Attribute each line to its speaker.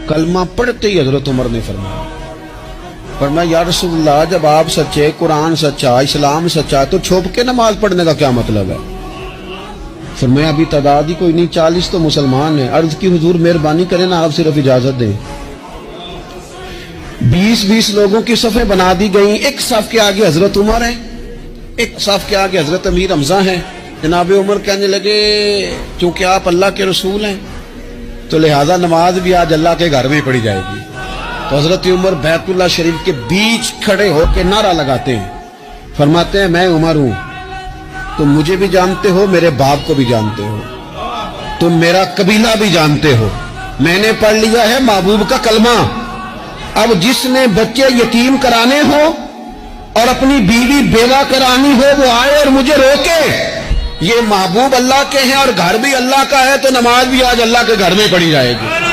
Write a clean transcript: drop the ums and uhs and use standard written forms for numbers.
Speaker 1: کلمہ پڑھتے ہی حضرت عمر نے فرمایا یا رسول اللہ جب آپ سچے، قرآن سچا، اسلام سچا، تو چھپ کے نماز پڑھنے کا کیا مطلب ہے؟ فرمایا ابھی تعداد ہی کوئی نہیں، 40 تو مسلمان ہیں۔ عرض کی حضور مہربانی کریں نا، آپ صرف اجازت دیں۔ 20 لوگوں کی صفیں بنا دی گئیں، ایک صف کے آگے حضرت عمر ہیں، ایک صف کے آگے حضرت امیر حمزہ ہیں۔ جناب عمر کہنے لگے چونکہ آپ اللہ کے رسول ہیں تو لہذا نماز بھی آج اللہ کے گھر میں پڑھی جائے گی۔ تو حضرت عمر بیت اللہ شریف کے بیچ کھڑے ہو کے نعرہ لگاتے ہیں، فرماتے ہیں میں عمر ہوں، تم مجھے بھی جانتے ہو، میرے باپ کو بھی جانتے ہو، تم میرا قبیلہ بھی جانتے ہو، میں نے پڑھ لیا ہے محبوب کا کلمہ۔ اب جس نے بچے یتیم کرانے ہو اور اپنی بیوی بیوہ کرانی ہو وہ آئے اور مجھے روکے، یہ محبوب اللہ کے ہیں اور گھر بھی اللہ کا ہے، تو نماز بھی آج اللہ کے گھر میں پڑھی جائے گی۔